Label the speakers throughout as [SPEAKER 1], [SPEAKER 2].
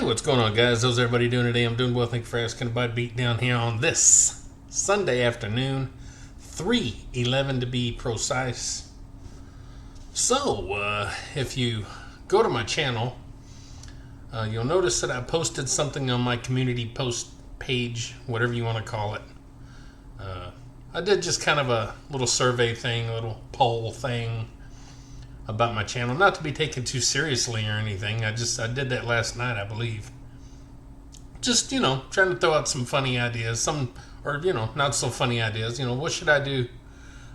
[SPEAKER 1] What's going on, guys? How's everybody doing today? I'm doing well, thank you for asking. Body BeatDown here on this Sunday afternoon, 3:11 to be precise. So, if you go to my channel, you'll notice that I posted something on my community post page, whatever you want to call it. I did just kind of a little survey thing, a little poll thing about my channel, not to be taken too seriously or anything. I did that last night, I believe. Just, trying to throw out some funny ideas, or not so funny ideas. What should I do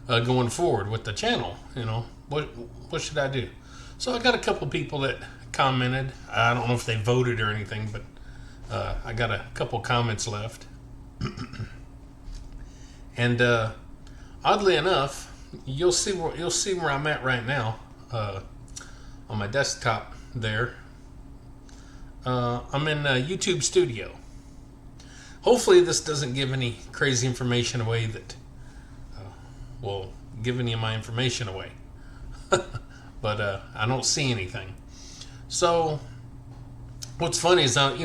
[SPEAKER 1] going forward with the channel? What should I do? So I got a couple people that commented. I don't know if they voted or anything, but I got a couple comments left. And oddly enough, you'll see where I'm at right now. On my desktop there. I'm in YouTube Studio. Hopefully this doesn't give any crazy information away that will give any of my information away. But I don't see anything. So what's funny is I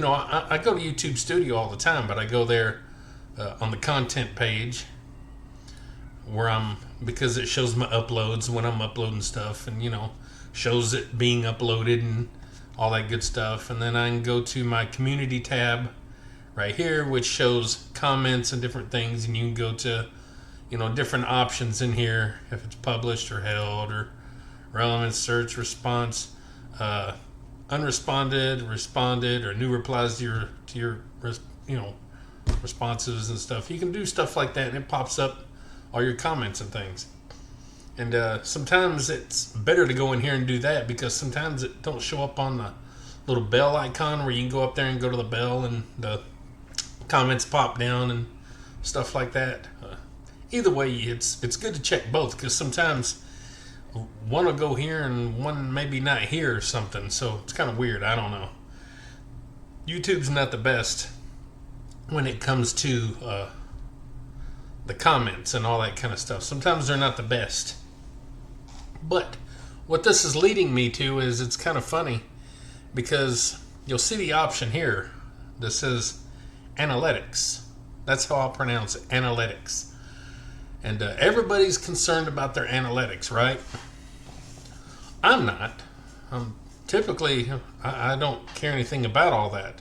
[SPEAKER 1] go to YouTube Studio all the time, but I go there on the content page where because it shows my uploads when I'm uploading stuff, and shows it being uploaded and all that good stuff. And then I can go to my community tab right here, which shows comments and different things, and you can go to different options in here, if it's published or held or relevant, search, response, unresponded, responded, or new replies to your responses and stuff. You can do stuff like that, and it pops up all your comments and things. And sometimes it's better to go in here and do that, because sometimes it don't show up on the little bell icon where you can go up there and go to the bell and the comments pop down and stuff like that. Either way, it's good to check both, because sometimes one will go here and one maybe not here or something. So it's kind of weird. I don't know. YouTube's not the best when it comes to the comments and all that kind of stuff. Sometimes they're not the best. But what this is leading me to is, it's kind of funny, because you'll see the option here that says analytics. That's how I'll pronounce it, analytics. And everybody's concerned about their analytics, right? I'm not. Typically, I don't care anything about all that.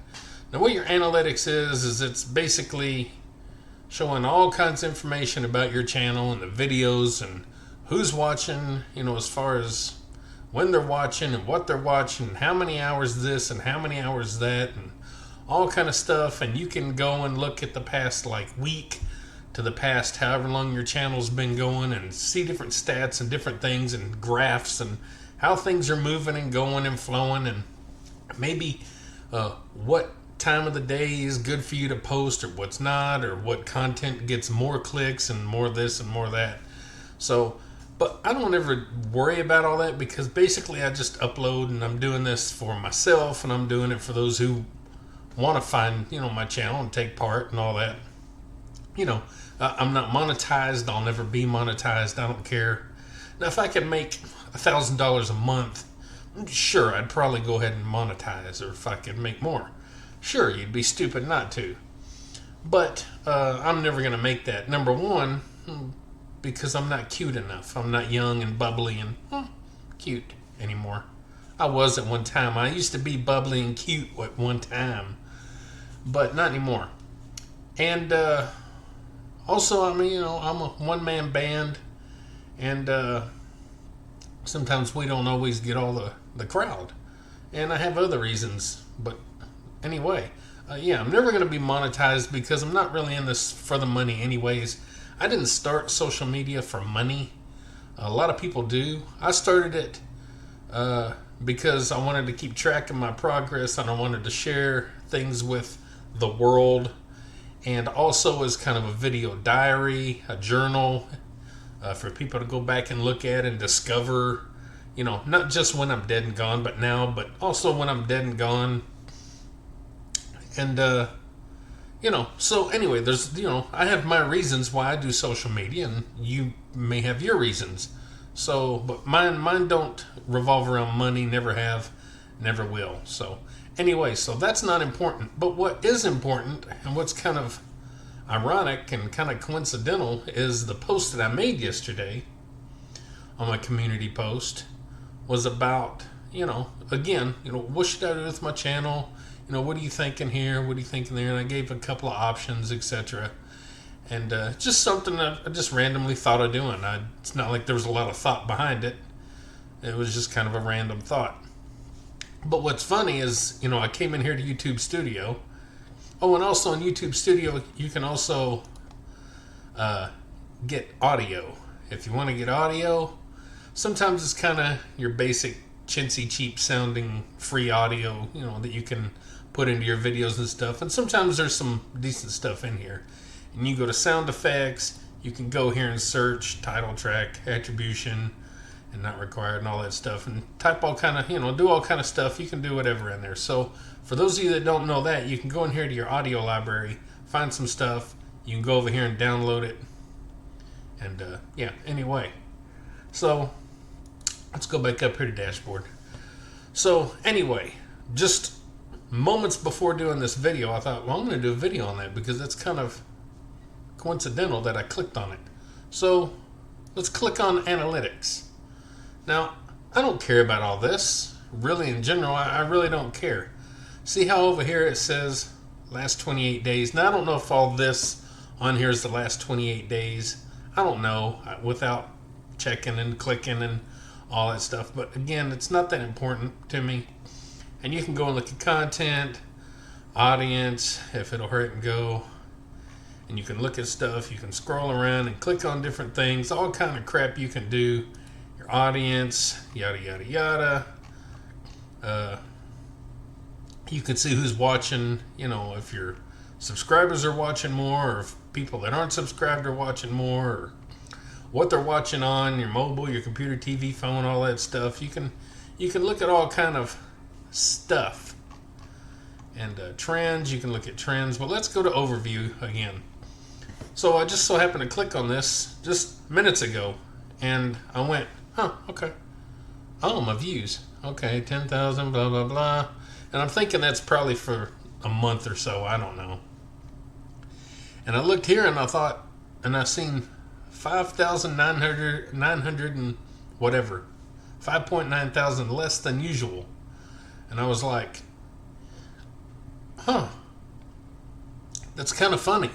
[SPEAKER 1] Now, what your analytics is it's basically showing all kinds of information about your channel and the videos and who's watching, as far as when they're watching and what they're watching and how many hours this and how many hours that and all kind of stuff. And you can go and look at the past week to the past however long your channel's been going, and see different stats and different things and graphs and how things are moving and going and flowing, and maybe what time of the day is good for you to post or what's not, or what content gets more clicks and more this and more that. So, but I don't ever worry about all that, because basically I just upload, and I'm doing this for myself, and I'm doing it for those who want to find my channel and take part and all that. I'm not monetized. I'll never be monetized. I don't care. Now, if I could make $1,000 a month, sure, I'd probably go ahead and monetize. Or if I could make more, sure, you'd be stupid not to. But I'm never going to make that. Number one, because I'm not cute enough. I'm not young and bubbly and cute anymore. I was at one time. I used to be bubbly and cute at one time, but not anymore. And also, I'm a one-man band, and sometimes we don't always get all the crowd. And I have other reasons, but anyway, I'm never going to be monetized, because I'm not really in this for the money anyways. I didn't start social media for money. A lot of people do. I started it because I wanted to keep track of my progress, and I wanted to share things with the world, and also as kind of a video diary, a journal, for people to go back and look at and discover, not just when I'm dead and gone, but now, but also when I'm dead and gone. And so anyway, there's I have my reasons why I do social media, and you may have your reasons. So, but mine don't revolve around money. Never have, never will. So, Anyway, so that's not important. But what is important, and what's kind of ironic and kind of coincidental, is the post that I made yesterday on my community post was about, again, what should I do with my channel? What are you thinking here? What are you thinking there? And I gave a couple of options, etc. And just something that I just randomly thought of doing. It's not like there was a lot of thought behind it. It was just kind of a random thought. But what's funny is, I came in here to YouTube Studio. Oh, and also in YouTube Studio, you can also get audio. If you want to get audio, sometimes it's kind of your basic chintzy, cheap sounding free audio, that you can put into your videos and stuff. And sometimes there's some decent stuff in here. And you go to sound effects, you can go here and search title track, attribution, and not required, and all that stuff, and type all kind of, do all kind of stuff. You can do whatever in there. So for those of you that don't know that, you can go in here to your audio library, find some stuff. You can go over here and download it. And anyway. So let's go back up here to dashboard. So anyway, just moments before doing this video, I thought, well, I'm going to do a video on that because that's kind of coincidental that I clicked on it. So let's click on analytics. Now, I don't care about all this. Really, in general, I really don't care. See how over here it says last 28 days. Now, I don't know if all this on here is the last 28 days. I don't know without checking and clicking and all that stuff. But again, it's not that important to me. And you can go and look at content, audience, if it'll hurt and go. And you can look at stuff. You can scroll around and click on different things. All kind of crap you can do. Your audience, yada, yada, yada. You can see who's watching, if your subscribers are watching more, or if people that aren't subscribed are watching more, or what they're watching on your mobile, your computer, TV, phone, all that stuff. You can look at all kind of stuff. And trends, you can look at trends. But let's go to overview again. So I just so happened to click on this just minutes ago, and I went, okay. Oh, my views. Okay, 10,000, blah, blah, blah. And I'm thinking that's probably for a month or so. I don't know. And I looked here and I thought, and I seen 5,900 and whatever. 5.9 thousand less than usual. And I was like, that's kind of funny.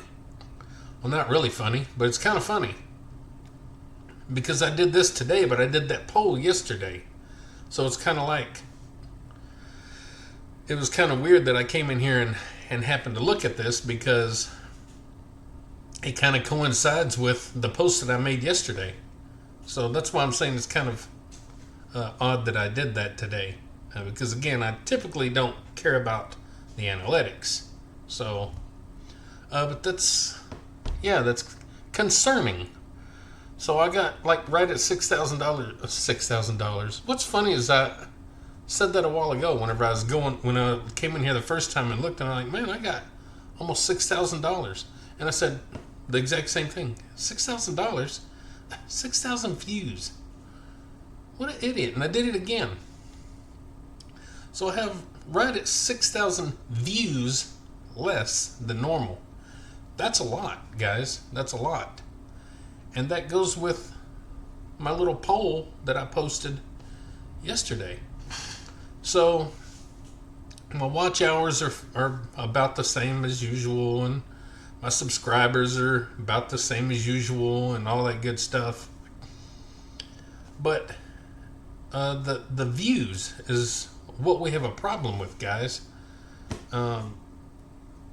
[SPEAKER 1] Well, not really funny, but it's kind of funny. Because I did this today, but I did that poll yesterday. So it's kind of like, it was kind of weird that I came in here and happened to look at this because it kind of coincides with the post that I made yesterday. So that's why I'm saying it's kind of odd that I did that today. Because again, I typically don't care about the analytics. So, but that's concerning. So I got like right at $6,000. $6,000. What's funny is I said that a while ago when I came in here the first time and looked, and I'm like, man, I got almost $6,000. And I said the exact same thing. $6,000? 6,000 views. What an idiot. And I did it again. So I have right at 6,000 views less than normal. That's a lot, guys. That's a lot. And that goes with my little poll that I posted yesterday. So my watch hours are about the same as usual, and my subscribers are about the same as usual, and all that good stuff. But the views is what we have a problem with, guys. And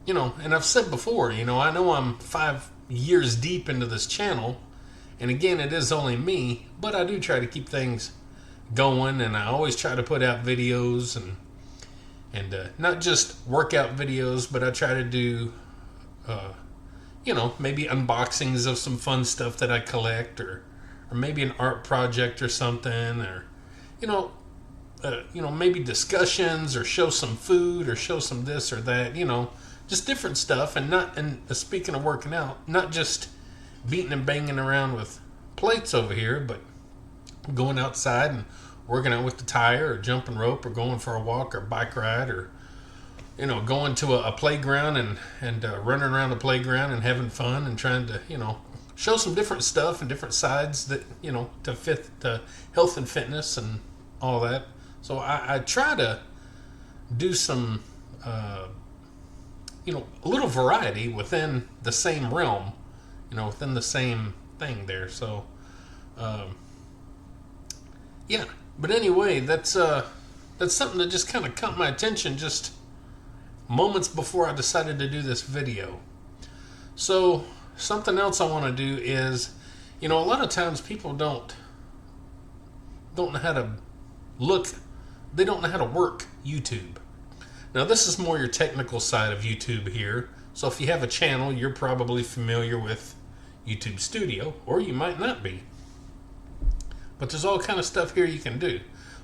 [SPEAKER 1] I've said before, I know I'm 5 years deep into this channel, and again, it is only me, but I do try to keep things going, and I always try to put out videos and not just workout videos, but I try to do maybe unboxings of some fun stuff that I collect, or maybe an art project or something, or maybe discussions, or show some food, or show some this or that, just different stuff. And speaking of working out, not just beating and banging around with plates over here, but going outside and working out with the tire, or jumping rope, or going for a walk, or bike ride, or going to a playground and running around the playground and having fun and trying to, show some different stuff and different sides that, to fit the health and fitness and all that. So I try to do some, a little variety within the same realm, within the same thing there. So, yeah. But anyway, that's something that just kind of caught my attention just moments before I decided to do this video. So something else I want to do is, a lot of times people don't know how to look. They don't know how to work YouTube. Now, this is more your technical side of YouTube here. So if you have a channel, you're probably familiar with YouTube Studio, or you might not be. But there's all kind of stuff here you can do.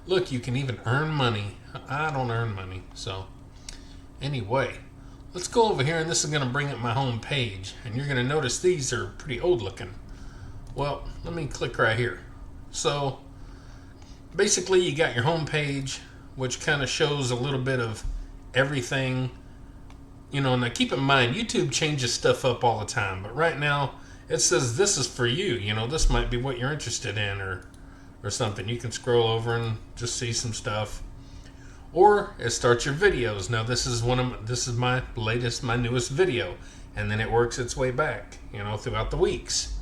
[SPEAKER 1] Look, you can even earn money. I don't earn money. So anyway, let's go over here, and this is going to bring up my home page. And you're going to notice these are pretty old looking. Well, let me click right here. So basically, you got your home page, which kind of shows a little bit of everything. Now keep in mind, YouTube changes stuff up all the time. But right now, it says this is for you. This might be what you're interested in or something. You can scroll over and just see some stuff. Or it starts your videos. Now this is my newest video. And then it works its way back, throughout the weeks.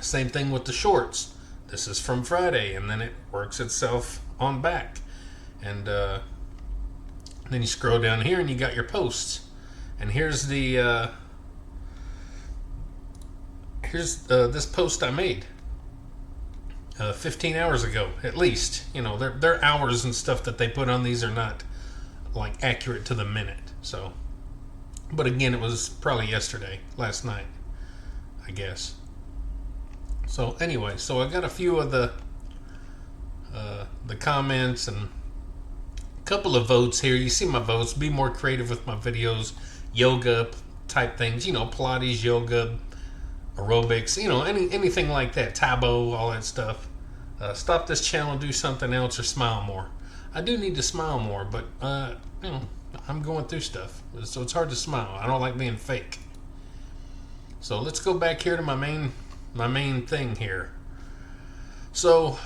[SPEAKER 1] Same thing with the shorts. This is from Friday, and then it works itself on back. And then you scroll down here and you got your posts. And here's the this post I made 15 hours ago, at least. Their hours and stuff that they put on these are not like accurate to the minute. So, but again, it was probably last night, I guess. So anyway, so I got a few of the comments and a couple of votes here. You see my votes. Be more creative with my videos. Yoga type things, Pilates, yoga, aerobics, anything like that. Tabo, all that stuff. Stop this channel, do something else, or smile more. I do need to smile more, but I'm going through stuff, so it's hard to smile. I don't like being fake. So let's go back here to my main thing here. So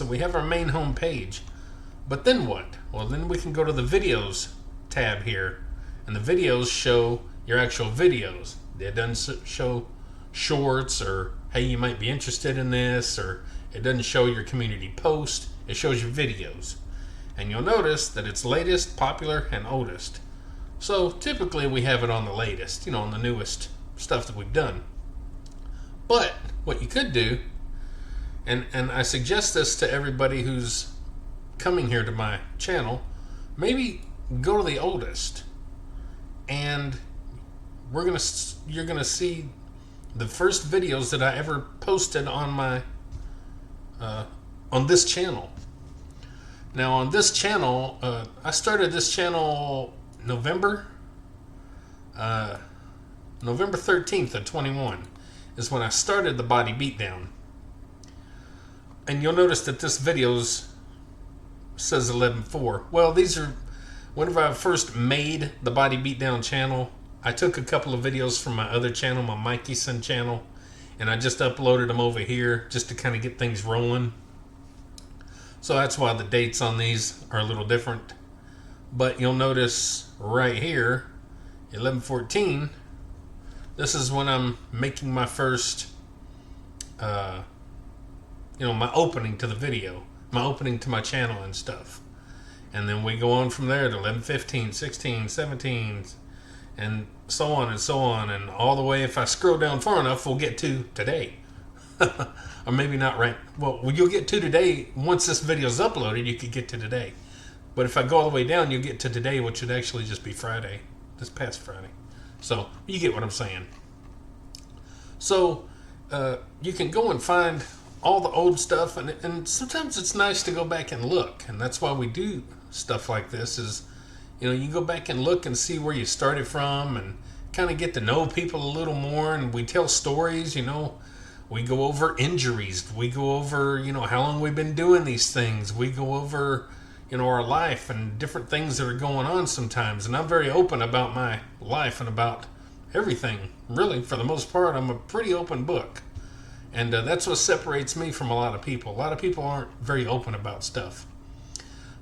[SPEAKER 1] we have our main home page, but then what? Well, then we can go to the videos tab here, and the videos show your actual videos. It doesn't show shorts or hey, you might be interested in this, or it doesn't show your community post. It shows your videos, and you'll notice that it's latest, popular, and oldest. So typically we have it on the latest, on the newest stuff that we've done. But what you could do, and I suggest this to everybody who's coming here to my channel, maybe go to the oldest, and you're gonna see the first videos that I ever posted on my on this channel. Now on this channel, I started this channel November 13th of 21 is when I started the Body BeatDown. And you'll notice that this video's says 11.4. Well, these are, whenever I first made the Body BeatDown channel, I took a couple of videos from my other channel, my Mikey-san channel, and I just uploaded them over here just to kind of get things rolling. So that's why the dates on these are a little different. But you'll notice right here, 11.14, this is when I'm making my first, my opening to the video, my opening to my channel and stuff. And then we go on from there to 11.15, 16, 17, and so on and so on. And all the way, if I scroll down far enough, we'll get to today. Or maybe not right. Well, you'll get to today. Once this video is uploaded, you could get to today. But if I go all the way down, you'll get to today, which would actually just be Friday, this past Friday. So you get what I'm saying. So you can go and find all the old stuff, and sometimes it's nice to go back and look, and that's why we do stuff like this. Is you go back and look and see where you started from, and kind of get to know people a little more. And we tell stories. We go over injuries. We go over how long we've been doing these things. We go over our life and different things that are going on sometimes. And I'm very open about my life and about everything. Really, for the most part, I'm a pretty open book. And that's what separates me from a lot of people. A lot of people aren't very open about stuff.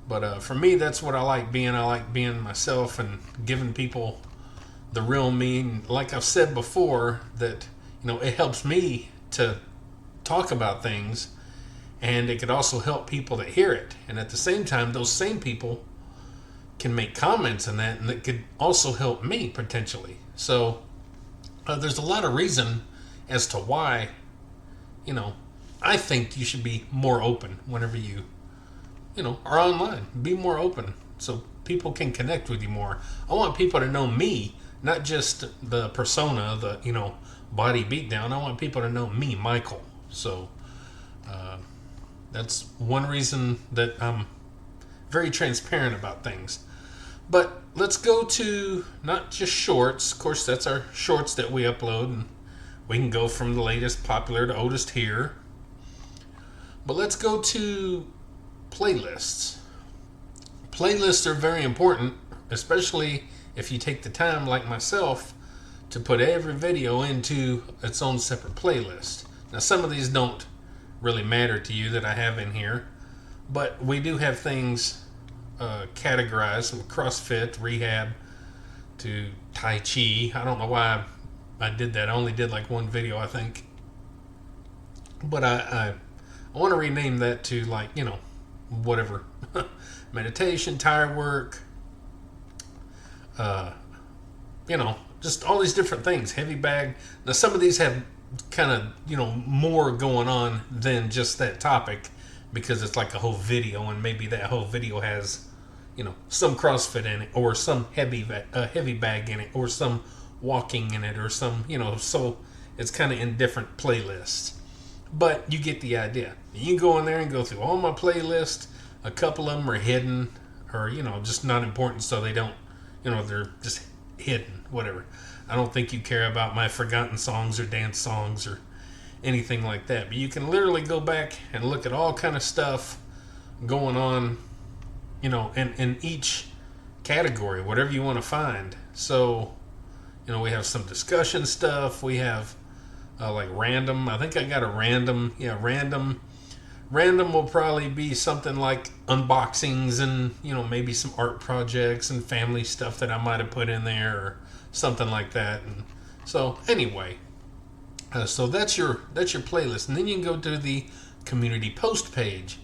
[SPEAKER 1] But for me, that's what I like being. I like being myself and giving people the real me. And like I've said before, that it helps me to talk about things, and it could also help people that hear it. And at the same time, those same people can make comments on that, and it could also help me potentially. So there's a lot of reason as to why, I think you should be more open whenever you, are online. Be more open so people can connect with you more. I want people to know me, not just the persona, the, Body BeatDown. I want people to know me, Michael. So that's one reason that I'm very transparent about things. But let's go to not just shorts. Of course, that's our shorts that we upload, and we can go from the latest popular to oldest here. But let's go to playlists. Playlists are very important, especially if you take the time, like myself, to put every video into its own separate playlist. Now, some of these don't really matter to you that I have in here, but we do have things categorized from CrossFit, rehab, to Tai Chi. I don't know why I did that. I only did like one video, I think. But I want to rename that to whatever. Meditation, tire work, just all these different things. Heavy bag. Now, some of these have kind of, more going on than just that topic, because it's like a whole video, and maybe that whole video has, some CrossFit in it, or some heavy bag in it, or some walking in it, or some, so it's kind of in different playlists. But you get the idea. You can go in there and go through all my playlists. A couple of them are hidden, or, just not important, so they don't, they're just hidden, whatever. I don't think you care about my forgotten songs or dance songs or anything like that. But you can literally go back and look at all kind of stuff going on, in each category, whatever you want to find. So, we have some discussion stuff. We have like random. I think I got a random. Yeah, random. Random will probably be something like unboxings and, maybe some art projects and family stuff that I might have put in there, or something like that. And so anyway, so that's your playlist. And then you can go to the community post page,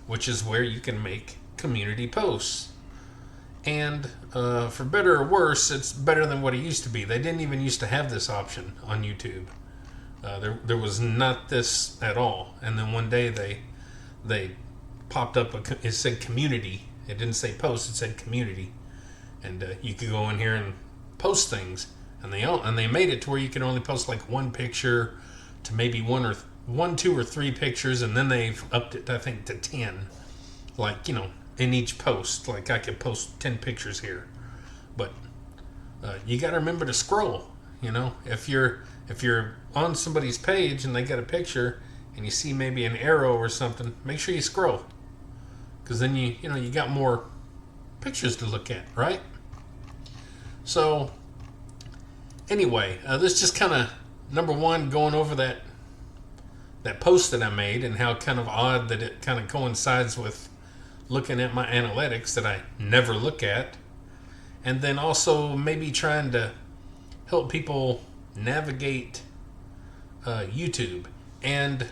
[SPEAKER 1] which is where you can make community posts. And for better or worse, it's better than what it used to be. They didn't even used to have this option on YouTube. There was not this at all. And then one day they popped up, it said community. It didn't say post, it said community. And you could go in here and post things. And they made it to where you can only post like one picture to maybe one, 2, or 3 pictures. And then they've upped it, I think, to 10. Like, in each post. Like I could post 10 pictures here. But you got to remember to scroll. If you're on somebody's page and they got a picture and you see maybe an arrow or something, make sure you scroll, because then you got more pictures to look at, right? So anyway, this just kind of, number one, going over that post that I made, and how kind of odd that it kind of coincides with looking at my analytics that I never look at. And then also maybe trying to help people navigate YouTube. And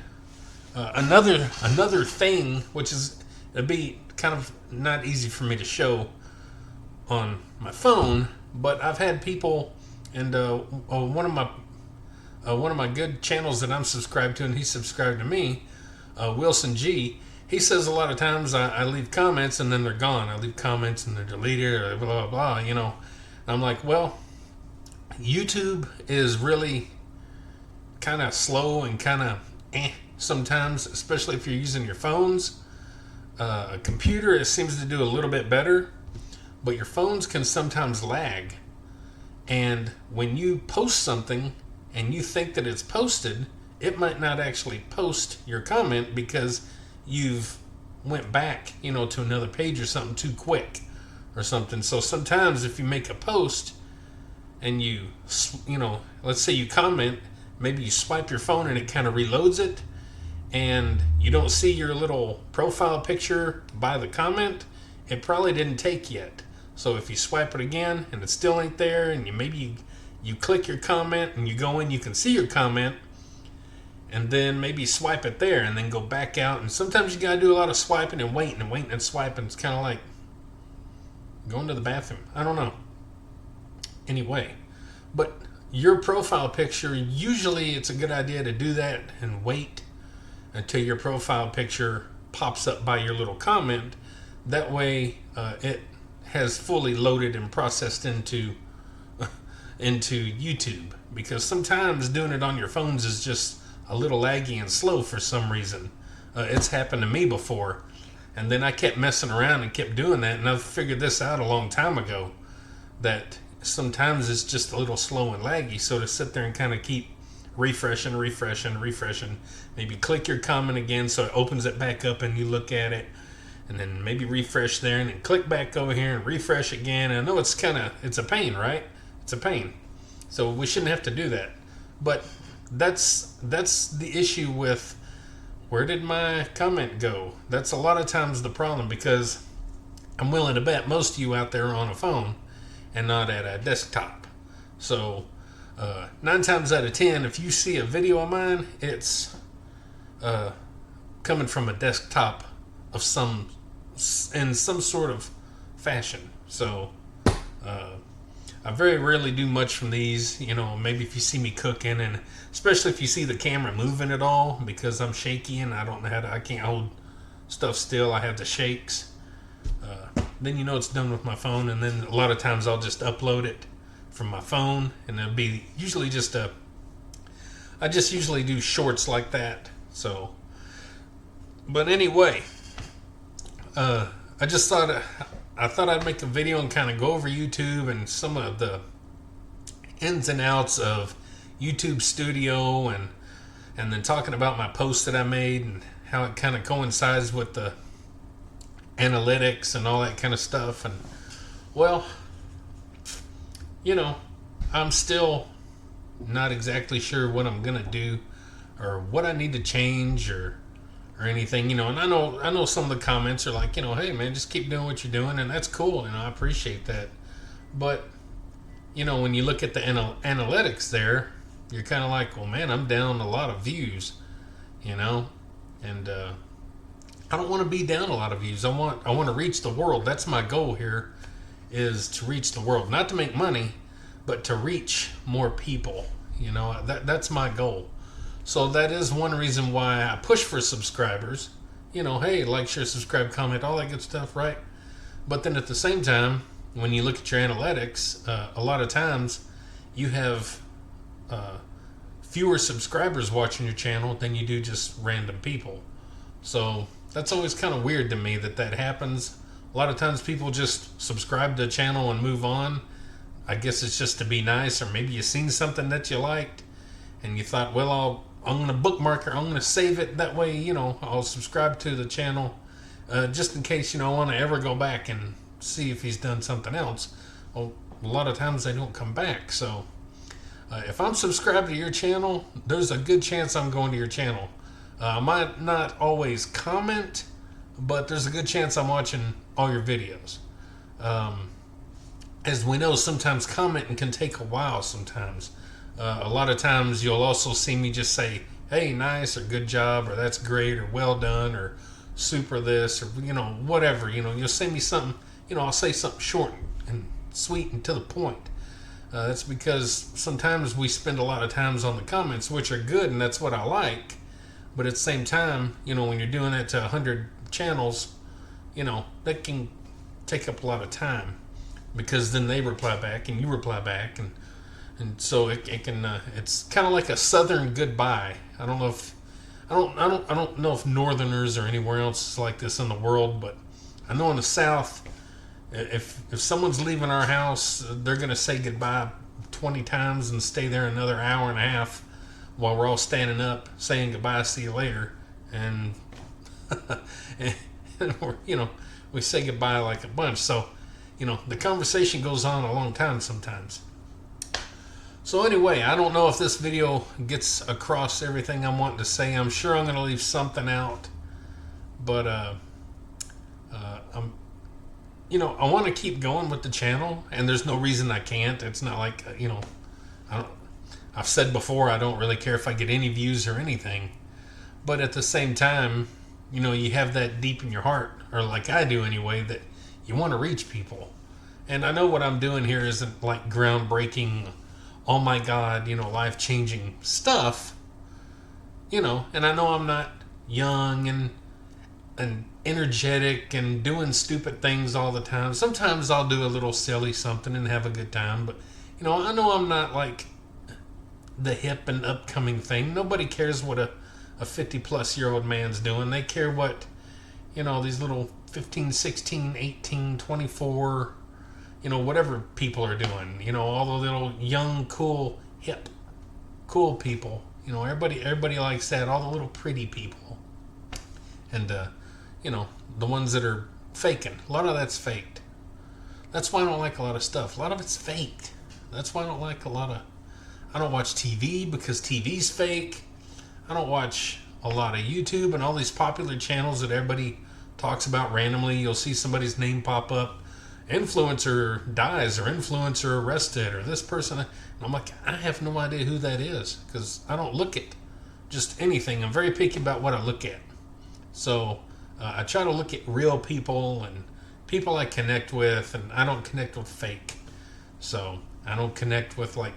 [SPEAKER 1] another thing, which is, it'd be kind of not easy for me to show on my phone, but I've had people, and one of my good channels that I'm subscribed to, and he's subscribed to me, Wilson G. He says a lot of times I leave comments and then they're gone. I leave comments and they're deleted, or blah blah blah. And I'm like, well, YouTube is really kind of slow and kind of sometimes, especially if you're using your phones. A computer, it seems to do a little bit better, but your phones can sometimes lag. And when you post something and you think that it's posted, it might not actually post your comment, because you've went back, to another page or something too quick or something. So sometimes if you make a post and let's say you comment, maybe you swipe your phone and it kind of reloads it, and you don't see your little profile picture by the comment, it probably didn't take yet. So if you swipe it again and it still ain't there, and you click your comment and you go in, you can see your comment, and then maybe swipe it there and then go back out. And sometimes you gotta do a lot of swiping and waiting and swiping. It's kind of like going to the bathroom. I don't know. Anyway, but your profile picture, usually it's a good idea to do that and wait until your profile picture pops up by your little comment. That way it has fully loaded and processed into YouTube, because sometimes doing it on your phones is just a little laggy and slow for some reason. It's happened to me before, and then I kept messing around and kept doing that, and I figured this out a long time ago, that sometimes it's just a little slow and laggy. So to sit there and kind of keep refreshing, maybe click your comment again so it opens it back up and you look at it, and then maybe refresh there and then click back over here and refresh again. I know it's a pain, right? It's a pain. So we shouldn't have to do that. But that's the issue with, where did my comment go? That's a lot of times the problem, because I'm willing to bet most of you out there are on a phone and not at a desktop. So 9 times out of 10, if you see a video of mine, it's coming from a desktop of some sort of fashion. So I very rarely do much from these. Maybe if you see me cooking, and especially if you see the camera moving at all, because I'm shaky and I can't hold stuff still. I have the shakes. Then it's done with my phone, and then a lot of times I'll just upload it from my phone, and it'll be usually I just usually do shorts like that. So, but anyway, I thought I'd make a video and kind of go over YouTube and some of the ins and outs of YouTube Studio, and then talking about my post that I made and how it kind of coincides with the analytics and all that kind of stuff. And well, I'm still not exactly sure what I'm gonna do or what I need to change or anything, and I know some of the comments are like, hey man, just keep doing what you're doing, and that's cool, I appreciate that. But when you look at the analytics there, you're kind of like, well man, I'm down a lot of views, and I don't want to be down a lot of views. I want to reach the world. That's my goal here, is to reach the world, not to make money, but to reach more people. That's my goal. So that is one reason why I push for subscribers. Hey, like, share, subscribe, comment, all that good stuff, right? But then at the same time, when you look at your analytics, a lot of times you have fewer subscribers watching your channel than you do just random people. So that's always kind of weird to me that happens. A lot of times people just subscribe to the channel and move on. I guess it's just to be nice, or maybe you seen something that you liked and you thought, well, I'm going to bookmark it, I'm going to save it, that way, I'll subscribe to the channel just in case, I want to ever go back and see if he's done something else. Well, a lot of times they don't come back. So if I'm subscribed to your channel, there's a good chance I'm going to your channel. I might not always comment, but there's a good chance I'm watching all your videos. As we know, sometimes commenting can take a while sometimes. A lot of times you'll also see me just say, hey, nice, or good job, or that's great, or well done, or super this, or whatever. You'll say me something, I'll say something short and sweet and to the point. That's because sometimes we spend a lot of times on the comments, which are good, and that's what I like. But at the same time, when you're doing that to 100 channels, that can take up a lot of time, because then they reply back and you reply back, and so it can it's kind of like a southern goodbye. I don't know if Northerners or anywhere else is like this in the world, but I know in the South, if someone's leaving our house, they're gonna say goodbye 20 times and stay there another hour and a half while we're all standing up saying goodbye, see you later. And or, we say goodbye like a bunch. So, the conversation goes on a long time sometimes. So anyway, I don't know if this video gets across everything I'm wanting to say. I'm sure I'm going to leave something out, but I'm, I want to keep going with the channel, and there's no reason I can't. It's not like, I've said before, I don't really care if I get any views or anything, but at the same time, you have that deep in your heart, or like I do anyway, that you want to reach people. And I know what I'm doing here isn't like groundbreaking, oh my God, life-changing stuff, and I know I'm not young and energetic and doing stupid things all the time. Sometimes I'll do a little silly something and have a good time, but, I know I'm not like the hip and upcoming thing. Nobody cares what a 50-plus-year-old man's doing. They care what, these little 15, 16, 18, 24, whatever people are doing, all the little young, cool, hip, cool people, everybody likes that, all the little pretty people, and, the ones that are faking, a lot of that's faked. That's why I don't like a lot of stuff. A lot of it's faked. That's why I don't like I don't watch TV, because TV's fake. I don't watch a lot of YouTube and all these popular channels that everybody talks about randomly. You'll see somebody's name pop up, influencer dies, or influencer arrested, or this person, and I'm like, I have no idea who that is, because I don't look at just anything. I'm very picky about what I look at. So I try to look at real people and people I connect with, and I don't connect with fake. So I don't connect with like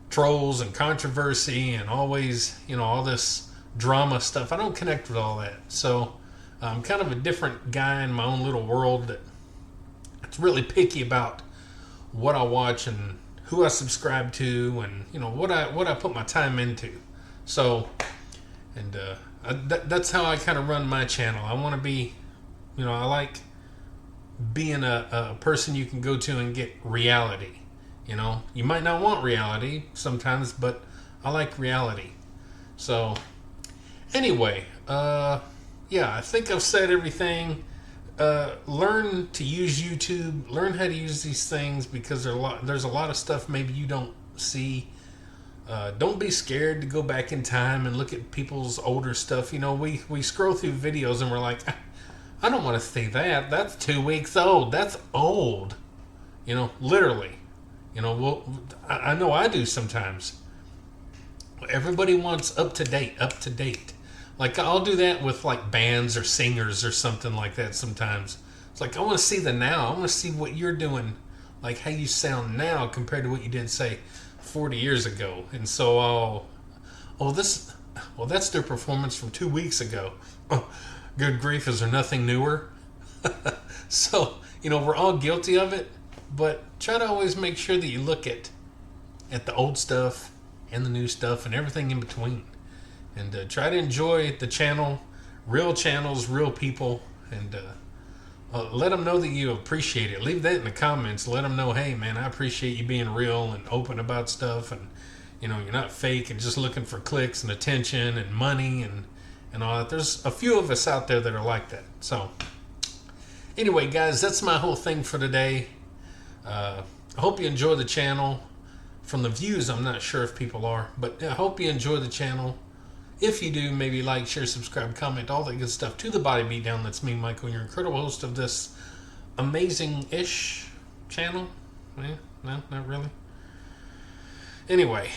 [SPEAKER 1] trolls and controversy and always, all this drama stuff. I don't connect with all that. So I'm kind of a different guy in my own little world that it's really picky about what I watch and who I subscribe to, and what I put my time into. So, and that's how I kind of run my channel. I want to be, I like being a person you can go to and get reality. You might not want reality sometimes, but I like reality. So anyway, yeah, I think I've said everything. Learn to use YouTube, learn how to use these things, because there's a lot of stuff maybe you don't see. Don't be scared to go back in time and look at people's older stuff. We scroll through videos and we're like, I don't want to see that. That's 2 weeks old. That's old. Literally. I know I do sometimes. Everybody wants up to date. Like, I'll do that with like bands or singers or something like that sometimes. It's like, I want to see the now. I want to see what you're doing, like how you sound now compared to what you did, say, 40 years ago. And so that's their performance from 2 weeks ago. Oh, good grief, is there nothing newer? So, we're all guilty of it. But try to always make sure that you look at the old stuff and the new stuff and everything in between. And try to enjoy the channel, real channels, real people, and let them know that you appreciate it. Leave that in the comments. Let them know, hey, man, I appreciate you being real and open about stuff, and, you're not fake and just looking for clicks and attention and money and all that. There's a few of us out there that are like that. So anyway, guys, that's my whole thing for today. I hope you enjoy the channel. From the views, I'm not sure if people are, but I hope you enjoy the channel. If you do, maybe like, share, subscribe, comment, all that good stuff to the Body BeatDown. That's me, Michael, your incredible host of this amazing-ish channel. Yeah, no, not really. Anyway,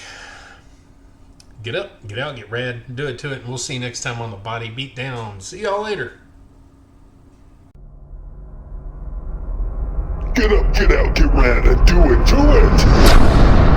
[SPEAKER 1] get up, get out, get rad, do it to it, and we'll see you next time on the Body BeatDown. See y'all later.
[SPEAKER 2] Get up, get out, get rad, and do it to it!